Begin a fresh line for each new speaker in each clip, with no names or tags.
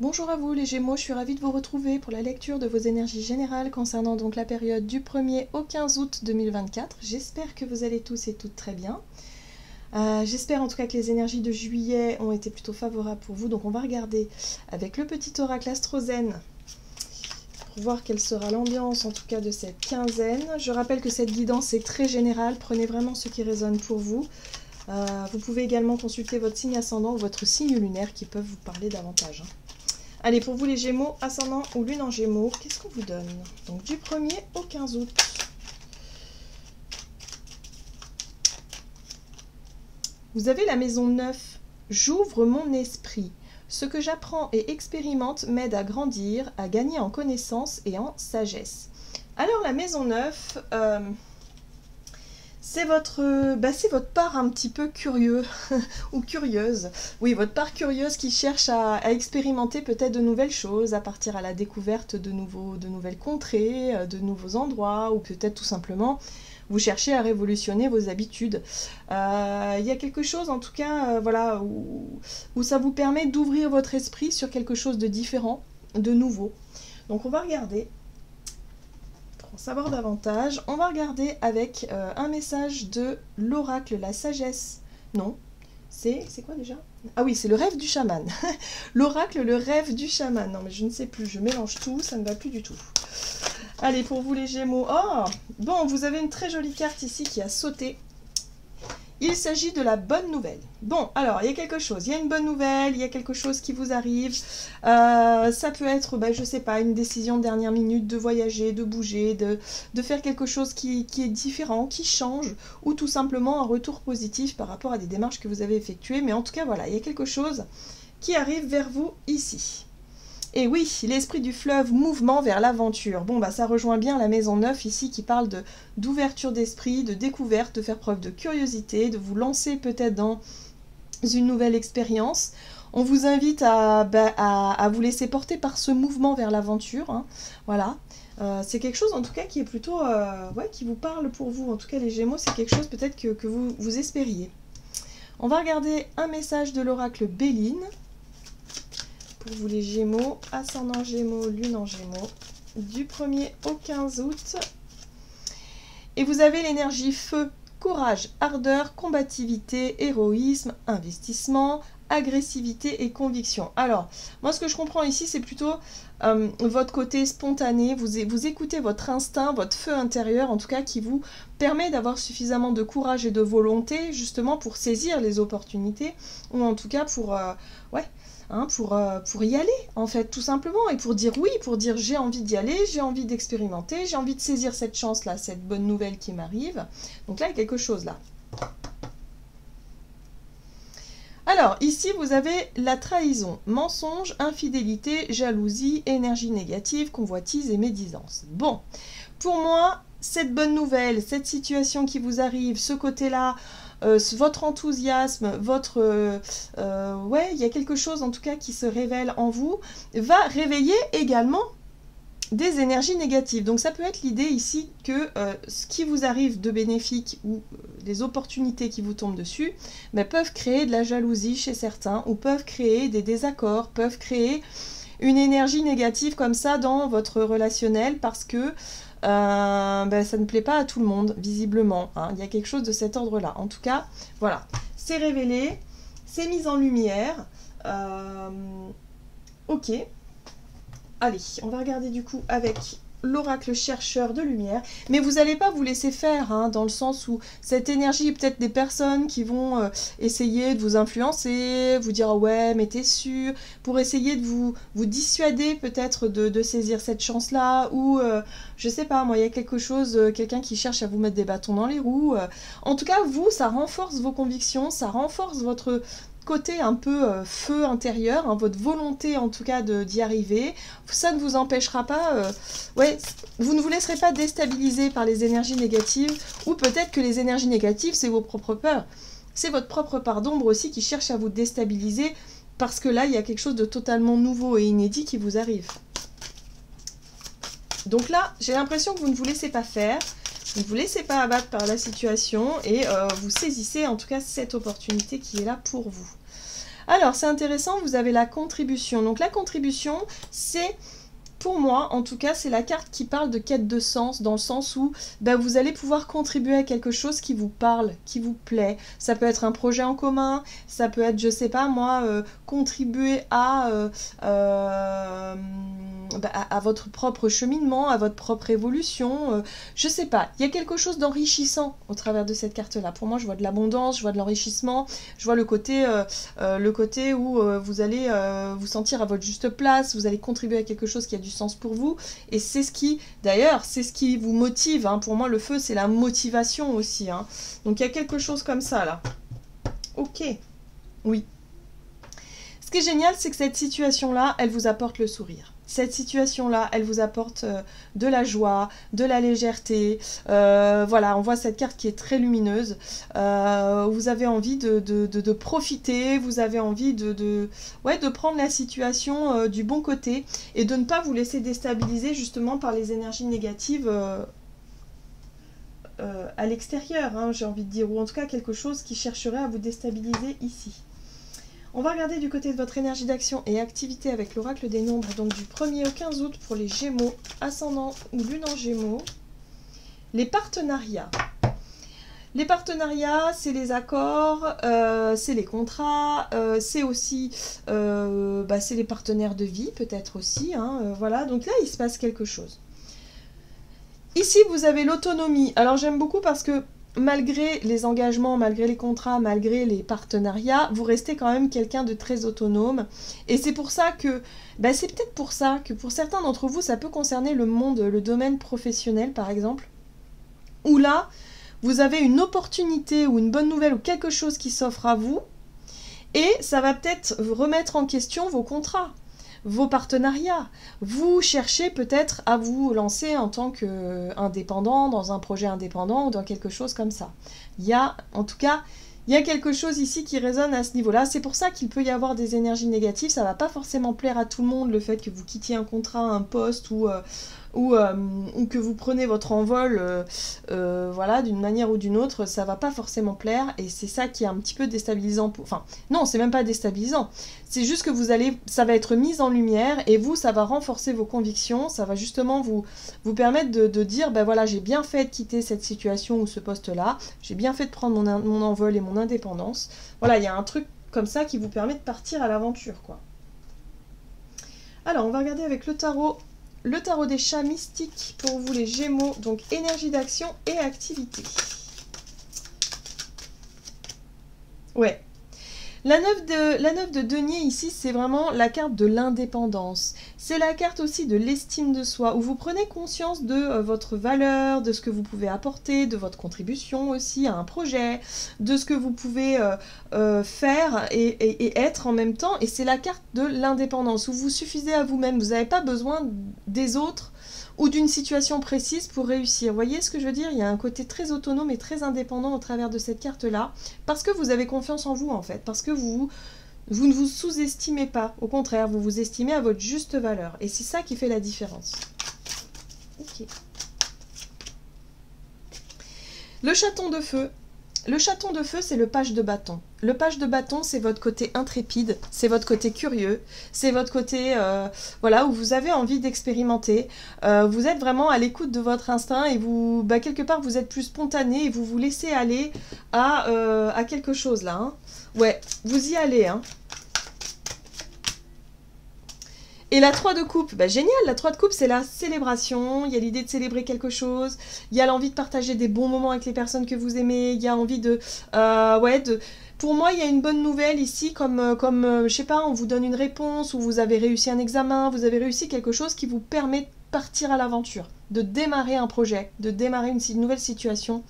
Bonjour à vous les Gémeaux, je suis ravie de vous retrouver pour la lecture de vos énergies générales concernant donc la période du 1er au 15 août 2024. J'espère que vous allez tous et toutes très bien. J'espère en tout cas que les énergies de juillet ont été plutôt favorables pour vous. Donc on va regarder avec le petit oracle Astrozène pour voir quelle sera l'ambiance en tout cas de cette quinzaine. Je rappelle que cette guidance est très générale, prenez vraiment ce qui résonne pour vous. Vous pouvez également consulter votre signe ascendant ou votre signe lunaire qui peuvent vous parler davantage. Allez, pour vous les Gémeaux, ascendant ou lune en Gémeaux, qu'est-ce qu'on vous donne? Donc du 1er au 15 août. Vous avez la maison 9. J'ouvre mon esprit. Ce que j'apprends et expérimente m'aide à grandir, à gagner en connaissance et en sagesse. Alors la maison 9, c'est votre part un petit peu curieux ou curieuse. Oui, votre part curieuse qui cherche à expérimenter peut-être de nouvelles choses, à partir à la découverte de nouvelles contrées, de nouveaux endroits, ou peut-être tout simplement vous cherchez à révolutionner vos habitudes. Il y a quelque chose en tout cas voilà, où ça vous permet d'ouvrir votre esprit sur quelque chose de différent, de nouveau. Donc on va regarder. Pour savoir davantage, on va regarder avec un message de l'oracle, la sagesse. Non, c'est quoi déjà? Ah oui, c'est le rêve du chaman. L'oracle, le rêve du chaman. Non mais je ne sais plus, je mélange tout, ça ne va plus du tout. Allez, pour vous les Gémeaux. Oh, bon, vous avez une très jolie carte ici qui a sauté. Il s'agit de la bonne nouvelle. Bon, alors, il y a quelque chose. Il y a une bonne nouvelle, il y a quelque chose qui vous arrive. Ça peut être, je sais pas, une décision de dernière minute de voyager, de bouger, de faire quelque chose qui est différent, qui change, ou tout simplement un retour positif par rapport à des démarches que vous avez effectuées. Mais en tout cas, voilà, il y a quelque chose qui arrive vers vous ici. Et oui, l'esprit du fleuve, mouvement vers l'aventure. Bon, ça rejoint bien la maison 9 ici qui parle d'ouverture d'esprit, de découverte, de faire preuve de curiosité, de vous lancer peut-être dans une nouvelle expérience. On vous invite à vous laisser porter par ce mouvement vers l'aventure. Hein. Voilà. C'est quelque chose en tout cas qui est plutôt... qui vous parle pour vous. En tout cas, les Gémeaux, c'est quelque chose peut-être que vous espériez. On va regarder un message de l'oracle Béline. Pour vous les Gémeaux, ascendant Gémeaux, lune en Gémeaux, du 1er au 15 août. Et vous avez l'énergie feu, courage, ardeur, combativité, héroïsme, investissement, agressivité et conviction. Alors, moi ce que je comprends ici, c'est plutôt votre côté spontané, vous écoutez votre instinct, votre feu intérieur, en tout cas, qui vous permet d'avoir suffisamment de courage et de volonté, justement, pour saisir les opportunités, ou en tout cas pour y aller, en fait, tout simplement, et pour dire oui, pour dire j'ai envie d'y aller, j'ai envie d'expérimenter, j'ai envie de saisir cette chance-là, cette bonne nouvelle qui m'arrive. Donc là, il y a quelque chose là. Alors, ici, vous avez la trahison, mensonge, infidélité, jalousie, énergie négative, convoitise et médisance. Bon, pour moi, cette bonne nouvelle, cette situation qui vous arrive, ce côté-là, votre enthousiasme, il y a quelque chose en tout cas qui se révèle en vous, va réveiller également des énergies négatives. Donc ça peut être l'idée ici que ce qui vous arrive de bénéfique ou des opportunités qui vous tombent dessus peuvent créer de la jalousie chez certains ou peuvent créer des désaccords, peuvent créer une énergie négative comme ça dans votre relationnel parce que ça ne plaît pas à tout le monde, visiblement. Hein. Il y a quelque chose de cet ordre-là. En tout cas, voilà. C'est révélé, c'est mis en lumière. Ok. Allez, on va regarder du coup avec l'oracle chercheur de lumière. Mais vous n'allez pas vous laisser faire, hein, dans le sens où cette énergie est peut-être des personnes qui vont essayer de vous influencer, vous dire oh ouais, mais t'es sûr, pour essayer de vous dissuader peut-être de saisir cette chance-là, ou je sais pas, moi, il y a quelque chose, quelqu'un qui cherche à vous mettre des bâtons dans les roues. En tout cas, vous, ça renforce vos convictions, ça renforce votre côté un peu feu intérieur, hein, votre volonté en tout cas d'y arriver. Ça ne vous empêchera pas, vous ne vous laisserez pas déstabiliser par les énergies négatives, ou peut-être que les énergies négatives, c'est vos propres peurs. C'est votre propre part d'ombre aussi qui cherche à vous déstabiliser, parce que là, il y a quelque chose de totalement nouveau et inédit qui vous arrive. Donc là, j'ai l'impression que vous ne vous laissez pas faire, vous ne vous laissez pas abattre par la situation et vous saisissez en tout cas cette opportunité qui est là pour vous. Alors, c'est intéressant, vous avez la contribution. Donc, la contribution, c'est... Pour moi, en tout cas, c'est la carte qui parle de quête de sens, dans le sens où vous allez pouvoir contribuer à quelque chose qui vous parle, qui vous plaît. Ça peut être un projet en commun, ça peut être, je sais pas moi, contribuer à votre propre cheminement, à votre propre évolution. Je sais pas, il y a quelque chose d'enrichissant au travers de cette carte-là. Pour moi, je vois de l'abondance, je vois de l'enrichissement, je vois le côté où vous allez vous sentir à votre juste place, vous allez contribuer à quelque chose qui a du sens pour vous, et c'est ce qui, d'ailleurs, c'est ce qui vous motive, hein. Pour moi, le feu, c'est la motivation aussi, hein. Donc, il y a quelque chose comme ça, là. Ok, oui. Ce qui est génial, c'est que cette situation-là, elle vous apporte le sourire. Cette situation-là, elle vous apporte de la joie, de la légèreté. Voilà, on voit cette carte qui est très lumineuse. Vous avez envie de profiter, vous avez envie de prendre la situation du bon côté et de ne pas vous laisser déstabiliser justement par les énergies négatives à l'extérieur, hein, j'ai envie de dire, ou en tout cas quelque chose qui chercherait à vous déstabiliser ici. On va regarder du côté de votre énergie d'action et activité avec l'oracle des nombres, donc du 1er au 15 août pour les Gémeaux, ascendant ou lune en Gémeaux. Les partenariats. Les partenariats, c'est les accords, c'est les contrats, c'est aussi c'est les partenaires de vie peut-être aussi. Hein, voilà, donc là, il se passe quelque chose. Ici, vous avez l'autonomie. Alors, j'aime beaucoup parce que malgré les engagements, malgré les contrats, malgré les partenariats, vous restez quand même quelqu'un de très autonome. Et c'est pour ça que, c'est peut-être pour ça que pour certains d'entre vous, ça peut concerner le monde, le domaine professionnel par exemple, où là, vous avez une opportunité ou une bonne nouvelle ou quelque chose qui s'offre à vous, et ça va peut-être remettre en question vos contrats, vos partenariats. Vous cherchez peut-être à vous lancer en tant qu'indépendant, dans un projet indépendant ou dans quelque chose comme ça. Il y a, en tout cas, il y a quelque chose ici qui résonne à ce niveau-là. C'est pour ça qu'il peut y avoir des énergies négatives. Ça ne va pas forcément plaire à tout le monde, le fait que vous quittiez un contrat, un poste ou que vous prenez votre envol voilà, d'une manière ou d'une autre, ça va pas forcément plaire, et c'est ça qui est un petit peu déstabilisant. Enfin, non, c'est même pas déstabilisant, c'est juste que ça va être mis en lumière, et vous, ça va renforcer vos convictions, ça va justement vous permettre de dire, voilà, j'ai bien fait de quitter cette situation ou ce poste-là, j'ai bien fait de prendre mon envol et mon indépendance. Voilà, il y a un truc comme ça qui vous permet de partir à l'aventure, quoi. Alors, on va regarder avec le tarot des chats mystiques pour vous les Gémeaux, donc énergie d'action et activité. Ouais. La 9 de denier ici, c'est vraiment la carte de l'indépendance. C'est la carte aussi de l'estime de soi, où vous prenez conscience de votre valeur, de ce que vous pouvez apporter, de votre contribution aussi à un projet, de ce que vous pouvez faire et être en même temps. Et c'est la carte de l'indépendance, où vous suffisez à vous-même. Vous n'avez pas besoin des autres ou d'une situation précise pour réussir. Vous voyez ce que je veux dire? Il y a un côté très autonome et très indépendant au travers de cette carte-là, parce que vous avez confiance en vous, en fait, parce que vous ne vous sous-estimez pas. Au contraire, vous vous estimez à votre juste valeur. Et c'est ça qui fait la différence. Ok. Le chaton de feu. Le chaton de feu, c'est le page de bâton. Le page de bâton, c'est votre côté intrépide, c'est votre côté curieux, c'est votre côté voilà, où vous avez envie d'expérimenter. Vous êtes vraiment à l'écoute de votre instinct et vous, quelque part, vous êtes plus spontané et vous vous laissez aller à quelque chose là. Hein. Ouais, vous y allez. Hein. Et la 3 de coupe, génial, la 3 de coupe, c'est la célébration, il y a l'idée de célébrer quelque chose, il y a l'envie de partager des bons moments avec les personnes que vous aimez, il y a envie Pour moi, il y a une bonne nouvelle ici, comme je sais pas, on vous donne une réponse, ou vous avez réussi un examen, vous avez réussi quelque chose qui vous permet de partir à l'aventure, de démarrer un projet, de démarrer une nouvelle situation,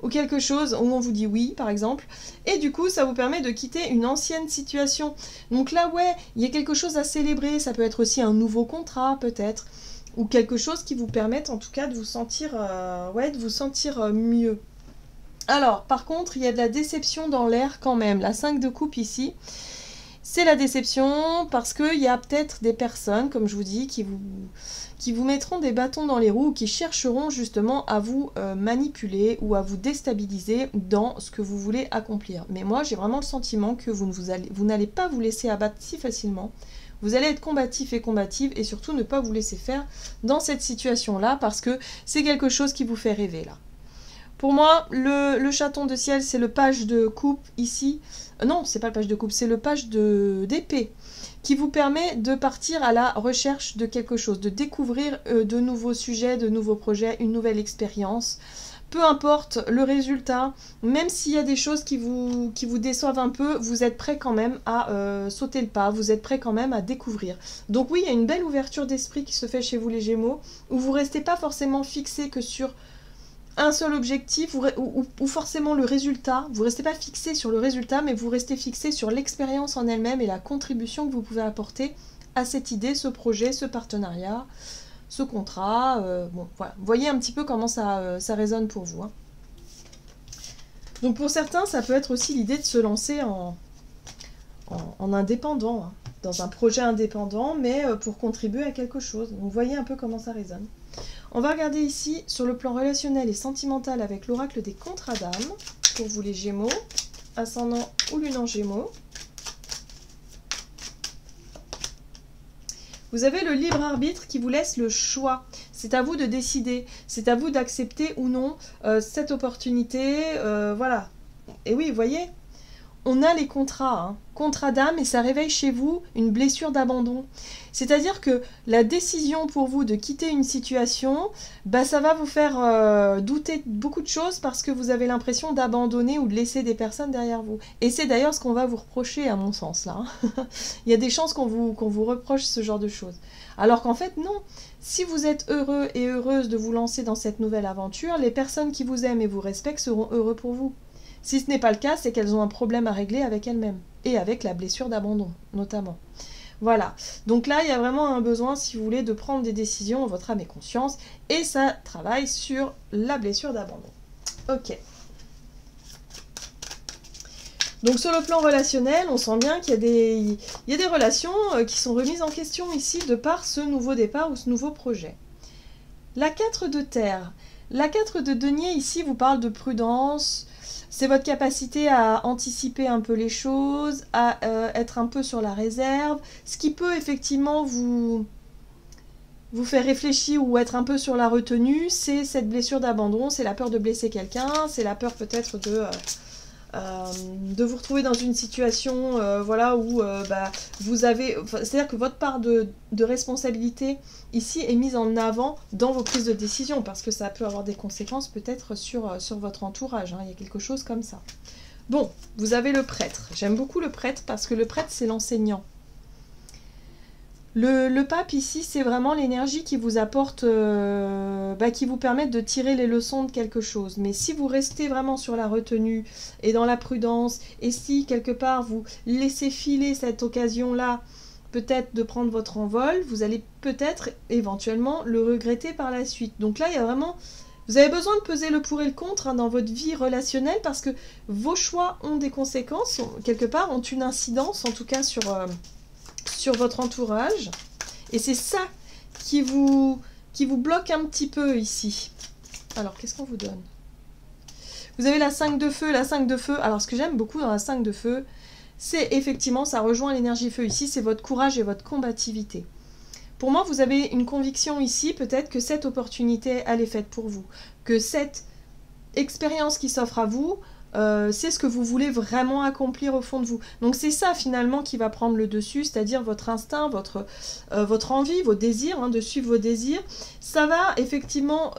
ou quelque chose où on vous dit oui, par exemple, et du coup, ça vous permet de quitter une ancienne situation. Donc là, ouais, il y a quelque chose à célébrer, ça peut être aussi un nouveau contrat, peut-être, ou quelque chose qui vous permette, en tout cas, de vous sentir, mieux. Alors, par contre, il y a de la déception dans l'air quand même. La 5 de coupe ici, c'est la déception parce qu'il y a peut-être des personnes, comme je vous dis, qui vous mettront des bâtons dans les roues, qui chercheront justement à vous manipuler ou à vous déstabiliser dans ce que vous voulez accomplir. Mais moi, j'ai vraiment le sentiment que vous n'allez pas vous laisser abattre si facilement. Vous allez être combatif et combative et surtout ne pas vous laisser faire dans cette situation-là parce que c'est quelque chose qui vous fait rêver là. Pour moi, le chaton de ciel, c'est le page de coupe ici. Non, c'est pas le page de coupe, c'est le page d'épée qui vous permet de partir à la recherche de quelque chose, de découvrir de nouveaux sujets, de nouveaux projets, une nouvelle expérience. Peu importe le résultat, même s'il y a des choses qui vous déçoivent un peu, vous êtes prêt quand même à sauter le pas, vous êtes prêt quand même à découvrir. Donc oui, il y a une belle ouverture d'esprit qui se fait chez vous les Gémeaux, où vous ne restez pas forcément fixé que sur un seul objectif ou forcément le résultat. Vous ne restez pas fixé sur le résultat, mais vous restez fixé sur l'expérience en elle-même et la contribution que vous pouvez apporter à cette idée, ce projet, ce partenariat, ce contrat. Bon, voilà. Vous voyez un petit peu comment ça résonne pour vous. Hein. Donc pour certains, ça peut être aussi l'idée de se lancer en indépendant, hein, dans un projet indépendant, mais pour contribuer à quelque chose. Donc vous voyez un peu comment ça résonne. On va regarder ici sur le plan relationnel et sentimental avec l'oracle des contrats d'âme, pour vous les Gémeaux, ascendant ou lune en Gémeaux. Vous avez le libre arbitre qui vous laisse le choix. C'est à vous de décider, c'est à vous d'accepter ou non cette opportunité. Voilà. Et oui, vous voyez, on a les contrats, hein. Contrat d'âme, et ça réveille chez vous une blessure d'abandon. C'est-à-dire que la décision pour vous de quitter une situation, bah, ça va vous faire douter de beaucoup de choses parce que vous avez l'impression d'abandonner ou de laisser des personnes derrière vous. Et c'est d'ailleurs ce qu'on va vous reprocher, à mon sens, là. Il y a des chances qu'on vous reproche ce genre de choses. Alors qu'en fait, non. Si vous êtes heureux et heureuse de vous lancer dans cette nouvelle aventure, les personnes qui vous aiment et vous respectent seront heureux pour vous. Si ce n'est pas le cas, c'est qu'elles ont un problème à régler avec elles-mêmes et avec la blessure d'abandon, notamment. Voilà. Donc là, il y a vraiment un besoin, si vous voulez, de prendre des décisions en votre âme et conscience, et ça travaille sur la blessure d'abandon. Ok. Donc sur le plan relationnel, on sent bien qu'il y a des relations qui sont remises en question ici de par ce nouveau départ ou ce nouveau projet. La 4 de terre. La 4 de denier ici vous parle de prudence. C'est votre capacité à anticiper un peu les choses, à être un peu sur la réserve, ce qui peut effectivement vous faire réfléchir ou être un peu sur la retenue, c'est cette blessure d'abandon, c'est la peur de blesser quelqu'un, c'est la peur peut-être de vous retrouver dans une situation voilà, où vous avez... C'est-à-dire que votre part de responsabilité ici est mise en avant dans vos prises de décision, parce que ça peut avoir des conséquences peut-être sur votre entourage, hein, il y a quelque chose comme ça. Bon, vous avez le prêtre. J'aime beaucoup le prêtre parce que le prêtre, c'est l'enseignant. Le pape ici, c'est vraiment l'énergie qui vous apporte, qui vous permet de tirer les leçons de quelque chose. Mais si vous restez vraiment sur la retenue et dans la prudence, et si quelque part vous laissez filer cette occasion-là, peut-être de prendre votre envol, vous allez peut-être éventuellement le regretter par la suite. Donc là, il y a vraiment... Vous avez besoin de peser le pour et le contre, hein, dans votre vie relationnelle, parce que vos choix ont des conséquences, quelque part, ont une incidence, en tout cas sur votre entourage, et c'est ça qui vous bloque un petit peu ici. Alors, qu'est-ce qu'on vous donne? Vous avez la 5 de feu, la 5 de feu. Alors, ce que j'aime beaucoup dans la 5 de feu, c'est effectivement, ça rejoint l'énergie feu ici, c'est votre courage et votre combativité. Pour moi, vous avez une conviction ici, peut-être que cette opportunité, elle est faite pour vous, que cette expérience qui s'offre à vous, c'est ce que vous voulez vraiment accomplir au fond de vous. Donc c'est ça finalement qui va prendre le dessus, c'est-à-dire votre instinct, votre envie, vos désirs, hein, de suivre vos désirs. Ça va effectivement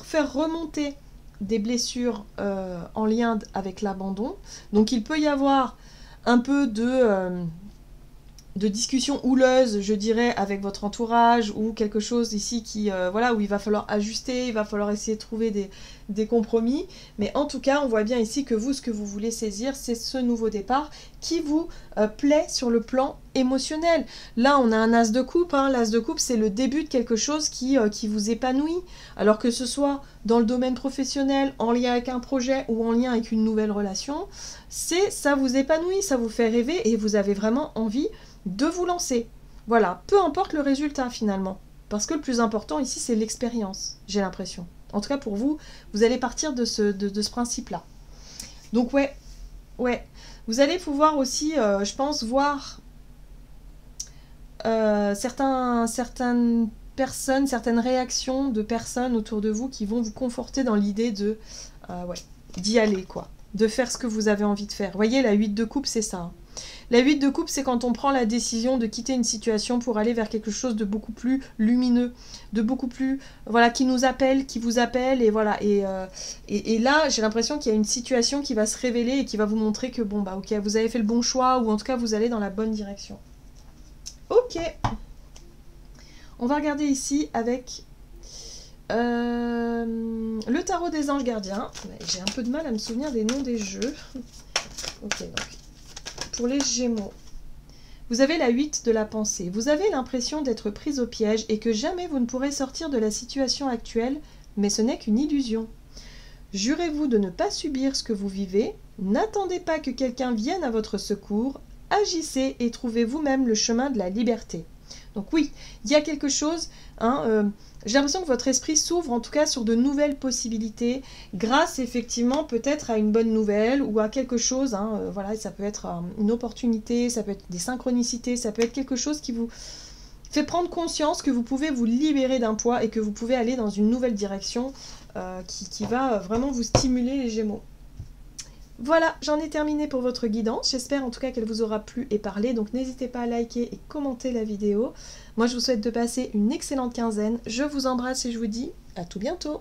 faire remonter des blessures en lien avec l'abandon. Donc il peut y avoir un peu de discussion houleuse, je dirais, avec votre entourage, ou quelque chose ici qui, où il va falloir ajuster, il va falloir essayer de trouver des compromis. Mais en tout cas, on voit bien ici que vous, ce que vous voulez saisir, c'est ce nouveau départ qui vous plaît sur le plan émotionnel. Là, on a un as de coupe. Hein. L'as de coupe, c'est le début de quelque chose qui vous épanouit. Alors que ce soit dans le domaine professionnel, en lien avec un projet ou en lien avec une nouvelle relation, ça vous épanouit, ça vous fait rêver et vous avez vraiment envie de vous lancer. Voilà, peu importe le résultat finalement. Parce que le plus important ici, c'est l'expérience, j'ai l'impression. En tout cas, pour vous, vous allez partir de ce principe-là. Donc ouais, vous allez pouvoir aussi, je pense, voir certaines personnes, certaines réactions de personnes autour de vous qui vont vous conforter dans l'idée d'y aller, quoi. De faire ce que vous avez envie de faire. Vous voyez, la 8 de coupe, c'est ça. La 8 de coupe, c'est quand on prend la décision de quitter une situation pour aller vers quelque chose de beaucoup plus lumineux, de beaucoup plus, voilà, qui nous appelle, qui vous appelle, et voilà. Et là, j'ai l'impression qu'il y a une situation qui va se révéler et qui va vous montrer que, bon, bah, ok, vous avez fait le bon choix, ou en tout cas, vous allez dans la bonne direction. Ok. On va regarder ici avec le tarot des anges gardiens. J'ai un peu de mal à me souvenir des noms des jeux. Ok, donc, pour les Gémeaux, vous avez la 8 de la pensée. Vous avez l'impression d'être prise au piège et que jamais vous ne pourrez sortir de la situation actuelle, mais ce n'est qu'une illusion. Jurez-vous de ne pas subir ce que vous vivez, n'attendez pas que quelqu'un vienne à votre secours, agissez et trouvez vous-même le chemin de la liberté. Donc oui, il y a quelque chose, j'ai l'impression que votre esprit s'ouvre en tout cas sur de nouvelles possibilités, grâce effectivement peut-être à une bonne nouvelle ou à quelque chose, voilà, ça peut être une opportunité, ça peut être des synchronicités, ça peut être quelque chose qui vous fait prendre conscience que vous pouvez vous libérer d'un poids et que vous pouvez aller dans une nouvelle direction qui va vraiment vous stimuler les Gémeaux. Voilà, j'en ai terminé pour votre guidance. J'espère en tout cas qu'elle vous aura plu et parlé. Donc n'hésitez pas à liker et commenter la vidéo. Moi, je vous souhaite de passer une excellente quinzaine. Je vous embrasse et je vous dis à tout bientôt.